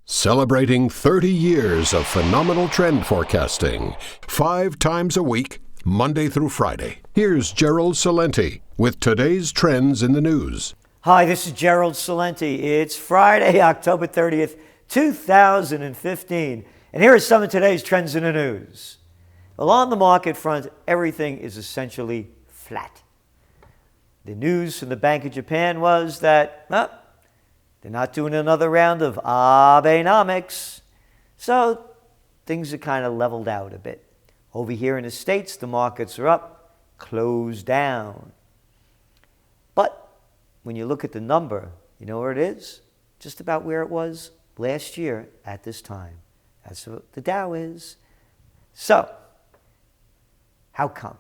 Celebrating 30 years of phenomenal trend forecasting, 5 times a week, Monday through Friday. Here's Gerald Celente with today's trends in the news. Hi, this is Gerald Celente. It's Friday, October 30th, 2015. And here are some of today's trends in the news. Well, on the market front, everything is essentially flat. The news from the Bank of Japan was that, they're not doing another round of Abenomics. So things are kind of leveled out a bit. Over here in the States, the markets are up, closed down. But when you look at the number, you know where it is? Just about where it was last year at this time. That's what the Dow is. So, how come?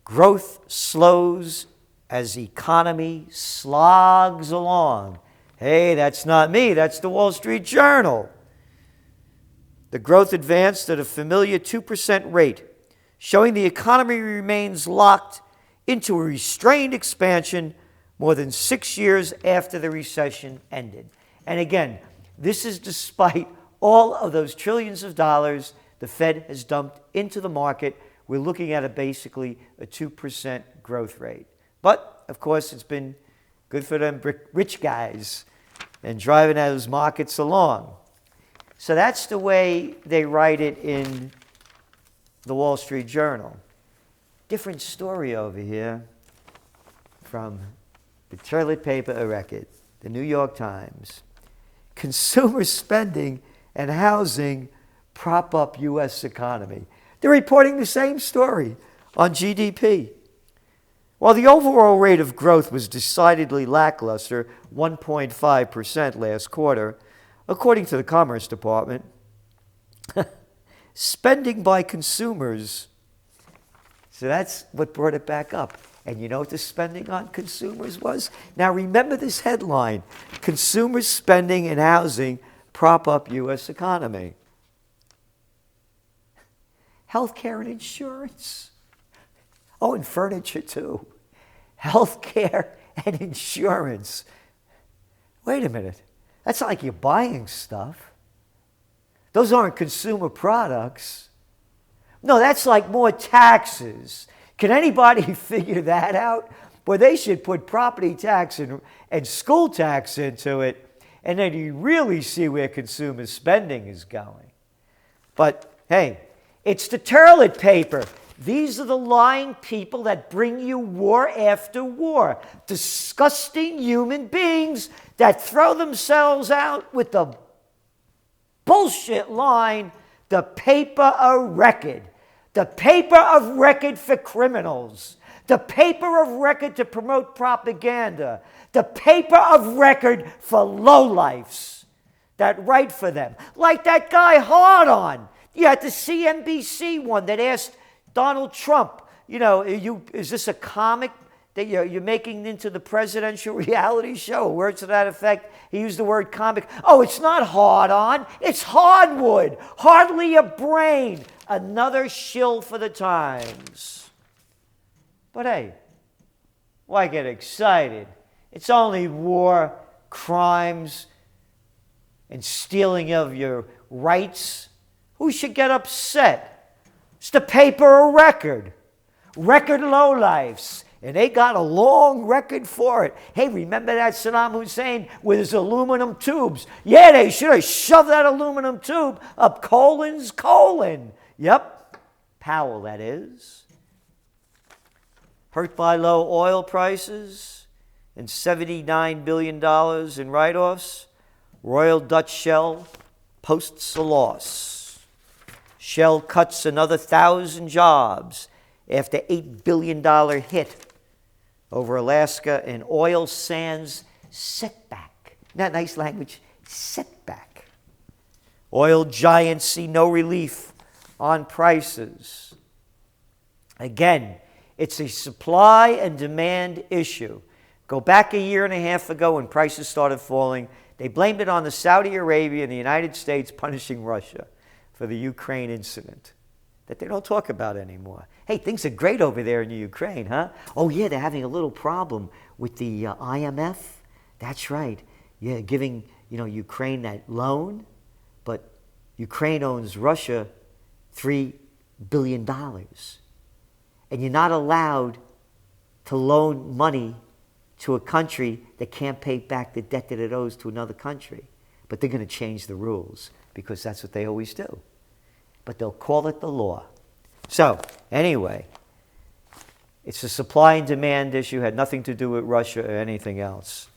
Growth slows as the economy slogs along. Hey, that's not me, that's the Wall Street Journal. The growth advanced at a familiar 2% rate, showing the economy remains locked into a restrained expansion more than 6 years after the recession ended. And again, this is despite all of those trillions of dollars the Fed has dumped into the market. We're looking at basically a 2% growth rate. But, of course, it's been good for them rich guys and driving those markets along. So that's the way they write it in the Wall Street Journal. Different story over here from the toilet paper record, the New York Times. Consumer spending and housing prop up U.S. economy. They're reporting the same story on GDP. While the overall rate of growth was decidedly lackluster, 1.5% last quarter, according to the Commerce Department, spending by consumers, so that's what brought it back up. And you know what the spending on consumers was? Now remember this headline, consumer spending and housing prop up U.S. economy. Healthcare and insurance. Oh, and furniture too. Healthcare and insurance. Wait a minute. That's not like you're buying stuff. Those aren't consumer products. No, that's like more taxes. Can anybody figure that out? Boy, they should put property tax and school tax into it, and then you really see where consumer spending is going. But hey, it's the toilet paper. These are the lying people that bring you war after war. Disgusting human beings that throw themselves out with the bullshit line, the paper of record. The paper of record for criminals. The paper of record to promote propaganda. The paper of record for lowlifes that write for them. Like that guy Hard-On. You had the CNBC one that asked Donald Trump, is this a comic that you're making into the presidential reality show? Words to that effect. He used the word comic. Oh, it's not Hard-On. It's hardwood. Hardly a brain. Another shill for the times. But hey, why get excited? It's only war, crimes, and stealing of your rights. Who should get upset? It's the paper of record. Record lowlifes. And they got a long record for it. Hey, remember that Saddam Hussein with his aluminum tubes? Yeah, they should have shoved that aluminum tube up Colin's colon. Yep. Powell, that is. Hurt by low oil prices and $79 billion in write-offs, Royal Dutch Shell posts a loss. Shell cuts another 1,000 jobs after $8 billion hit over Alaska and oil sands setback. Isn't that nice language? Setback. Oil giants see no relief on prices. Again, it's a supply and demand issue. Go back a year and a half ago when prices started falling. They blamed it on the Saudi Arabia and the United States punishing Russia for the Ukraine incident that they don't talk about anymore. Hey, things are great over there in the Ukraine, huh? Oh, yeah, they're having a little problem with the IMF. That's right. Yeah, giving, Ukraine that loan, but Ukraine owes Russia $3 billion. And you're not allowed to loan money to a country that can't pay back the debt that it owes to another country. But they're going to change the rules because that's what they always do. But they'll call it the law. So, anyway, it's a supply and demand issue, had nothing to do with Russia or anything else.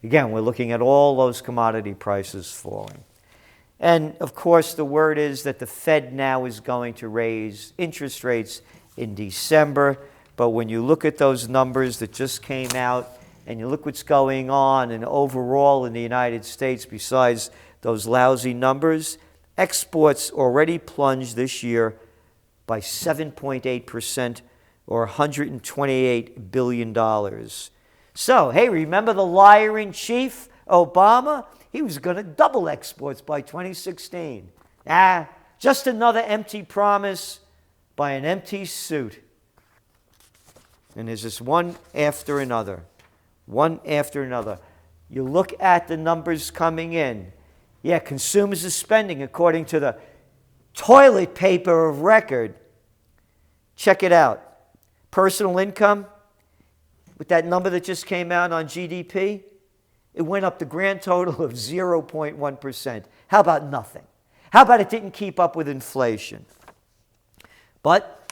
Again, we're looking at all those commodity prices falling. And, of course, the word is that the Fed now is going to raise interest rates in December. But when you look at those numbers that just came out and you look what's going on and overall in the United States, besides those lousy numbers, exports already plunged this year by 7.8% or $128 billion. So, hey, remember the liar in chief, Obama? He was going to double exports by 2016. Just another empty promise by an empty suit. And there's just one after another. One after another. You look at the numbers coming in. Yeah, consumers are spending according to the toilet paper of record. Check it out. Personal income, with that number that just came out on GDP, it went up the grand total of 0.1%. How about nothing? How about it didn't keep up with inflation? But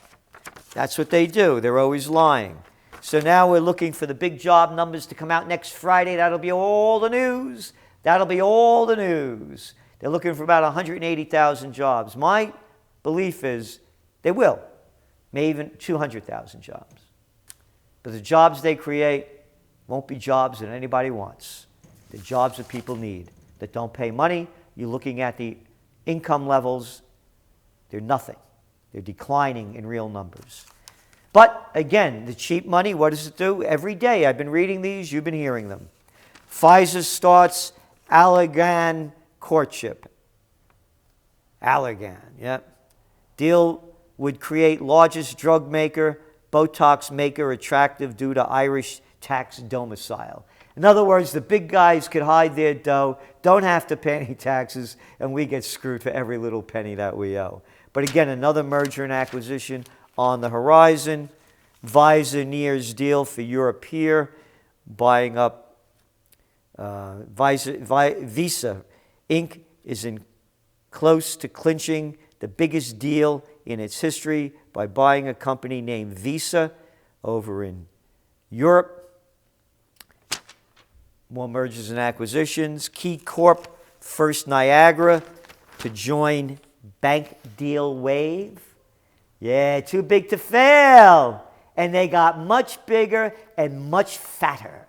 that's what they do. They're always lying. So now we're looking for the big job numbers to come out next Friday. That'll be all the news. That'll be all the news. They're looking for about 180,000 jobs. My belief is they will. Maybe even 200,000 jobs. But the jobs they create won't be jobs that anybody wants. The jobs that people need, that don't pay money. You're looking at the income levels. They're nothing. They're declining in real numbers. But, again, the cheap money, what does it do? Every day, I've been reading these, you've been hearing them. Pfizer starts Allergan courtship. Allergan, yep. Deal would create largest drug maker, Botox maker attractive due to Irish tax domicile. In other words, the big guys could hide their dough, don't have to pay any taxes, and we get screwed for every little penny that we owe. But again, another merger and acquisition on the horizon. Visa deal for Europe here, buying up Visa Inc. is in close to clinching the biggest deal in its history by buying a company named Visa over in Europe. More mergers and acquisitions. Key Corp, First Niagara to join bank deal wave. Yeah, too big to fail. And they got much bigger and much fatter.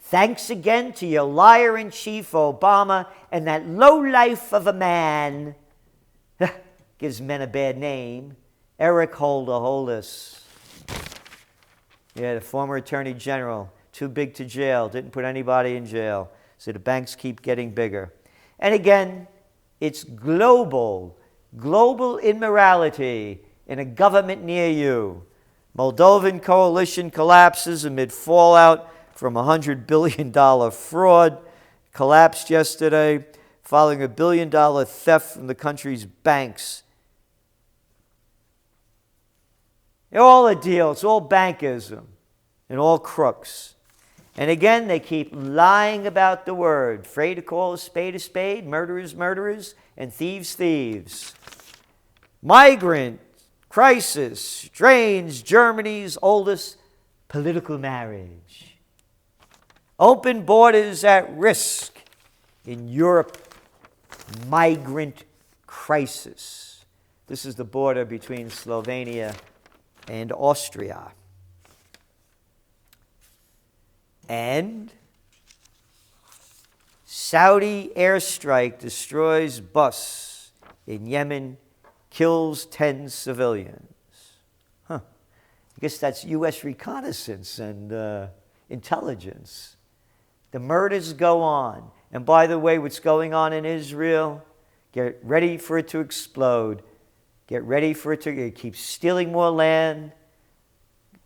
Thanks again to your liar-in-chief, Obama, and that lowlife of a man, gives men a bad name, Eric Holder. Yeah, the former Attorney General, too big to jail, didn't put anybody in jail. So the banks keep getting bigger. And again, it's global immorality in a government near you. Moldovan coalition collapses amid fallout from a $100 billion fraud. Collapsed yesterday following a $1 billion theft from the country's banks. All a deal. It's all bankism and all crooks. And again, they keep lying about the word. Afraid to call a spade, murderers, and thieves. Migrant crisis strains Germany's oldest political marriage. Open borders at risk in Europe. Migrant crisis. This is the border between Slovenia and Austria. And Saudi airstrike destroys bus in Yemen, kills 10 civilians. I guess that's U.S. reconnaissance and intelligence. The murders go on. And by the way, what's going on in Israel, get ready for it to explode. Get ready for it to keep stealing more land,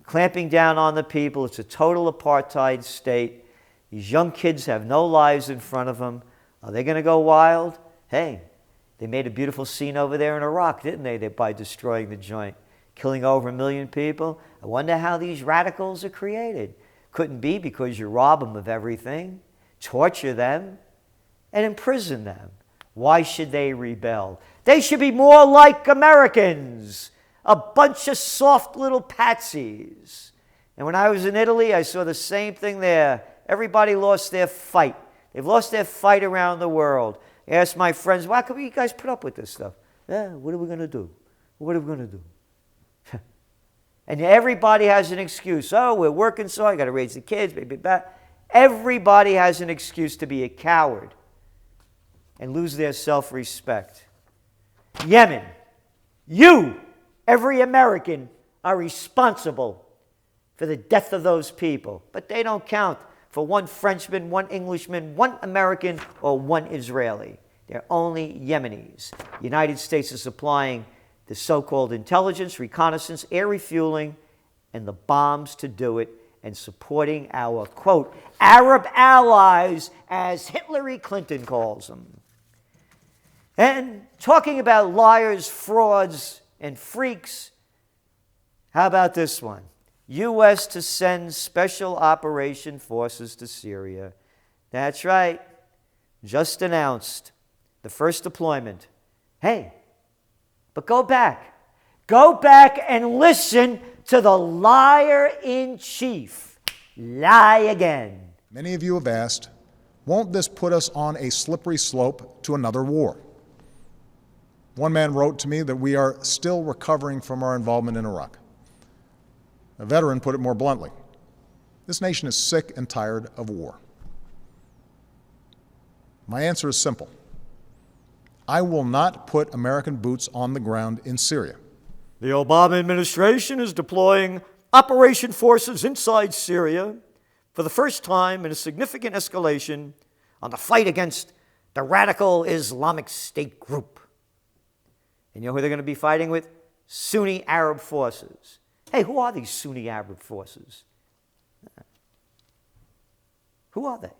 clamping down on the people. It's a total apartheid state. These young kids have no lives in front of them. Are they going to go wild? Hey, they made a beautiful scene over there in Iraq, didn't they, by destroying the joint, killing over 1 million people? I wonder how these radicals are created. Couldn't be because you rob them of everything, torture them, and imprison them. Why should they rebel? They should be more like Americans, a bunch of soft little patsies. And when I was in Italy, I saw the same thing there. Everybody lost their fight. They've lost their fight around the world. I asked my friends, why can you guys put up with this stuff? Yeah, what are we going to do? What are we going to do? And everybody has an excuse. Oh, we're working so I got to raise the kids. Baby, back. Everybody has an excuse to be a coward and lose their self-respect. Yemen, you, every American, are responsible for the death of those people. But they don't count for one Frenchman, one Englishman, one American, or one Israeli. They're only Yemenis. The United States is supplying the so-called intelligence, reconnaissance, air refueling, and the bombs to do it, and supporting our, quote, Arab allies, as Hillary Clinton calls them. And talking about liars, frauds, and freaks, how about this one? U.S. to send special operation forces to Syria. That's right. Just announced the first deployment. Hey, but go back. Go back and listen to the liar-in-chief lie again. Many of you have asked, won't this put us on a slippery slope to another war? One man wrote to me that we are still recovering from our involvement in Iraq. A veteran put it more bluntly. This nation is sick and tired of war. My answer is simple. I will not put American boots on the ground in Syria. The Obama administration is deploying operation forces inside Syria for the first time in a significant escalation on the fight against the radical Islamic State group. And you know who they're going to be fighting with? Sunni Arab forces. Hey, who are these Sunni Arab forces? Who are they?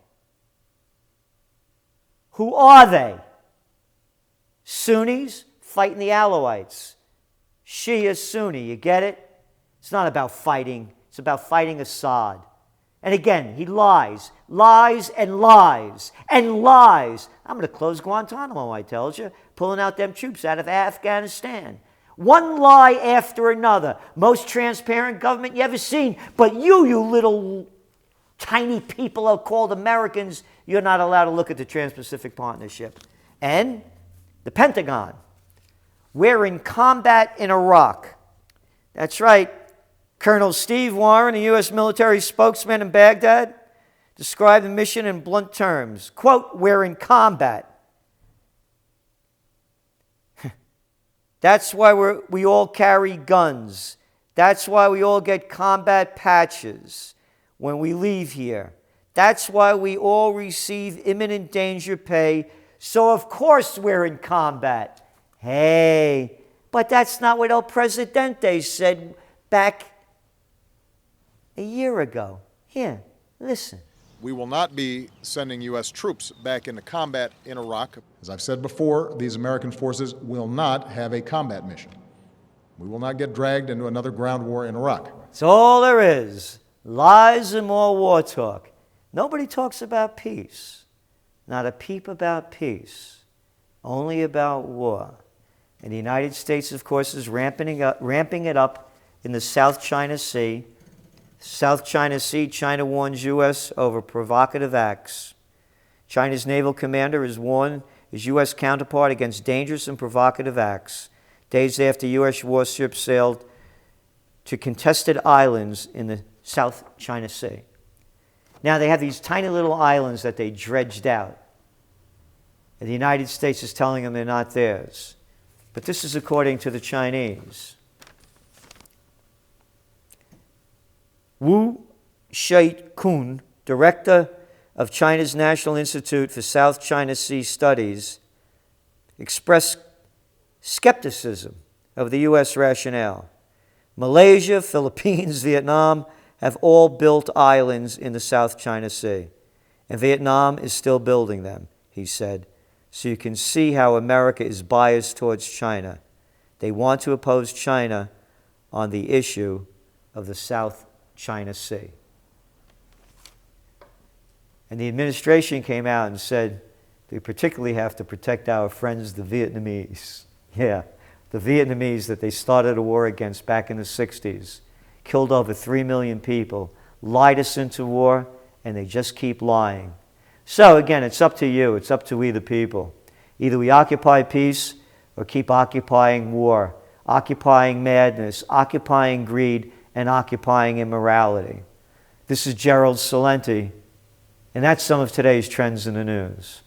Who are they? Sunnis fighting the Alawites. Shia Sunni, you get it? It's not about fighting. It's about fighting Assad. And again, he lies, lies and lies and lies. I'm going to close Guantanamo, I tells you, pulling out them troops out of Afghanistan. One lie after another. Most transparent government you ever seen. But you little tiny people are called Americans, you're not allowed to look at the Trans-Pacific Partnership. And the Pentagon. We're in combat in Iraq. That's right. Colonel Steve Warren, a U.S. military spokesman in Baghdad, described the mission in blunt terms. Quote, we're in combat. That's why we all carry guns. That's why we all get combat patches when we leave here. That's why we all receive imminent danger pay. So of course we're in combat. Hey, but that's not what El Presidente said back a year ago. Here, listen. We will not be sending U.S. troops back into combat in Iraq. As I've said before, these American forces will not have a combat mission. We will not get dragged into another ground war in Iraq. It's all there is. Lies and more war talk. Nobody talks about peace. Not a peep about peace. Only about war. And the United States, of course, is ramping it up in the South China Sea. South China Sea, China warns U.S. over provocative acts. China's naval commander has warned his U.S. counterpart against dangerous and provocative acts, days after U.S. warships sailed to contested islands in the South China Sea. Now, they have these tiny little islands that they dredged out. And the United States is telling them they're not theirs. But this is according to the Chinese. Wu Shai-kun, director of China's National Institute for South China Sea Studies, expressed skepticism of the U.S. rationale. Malaysia, Philippines, Vietnam have all built islands in the South China Sea. And Vietnam is still building them, he said. So you can see how America is biased towards China. They want to oppose China on the issue of the South China Sea. And the administration came out and said, we particularly have to protect our friends, the Vietnamese. Yeah, the Vietnamese that they started a war against back in the 60s, killed over 3 million people, lied us into war, and they just keep lying. So again, it's up to you. It's up to we the people. Either we occupy peace or keep occupying war, occupying madness, occupying greed, and occupying immorality. This is Gerald Celente, and that's some of today's trends in the news.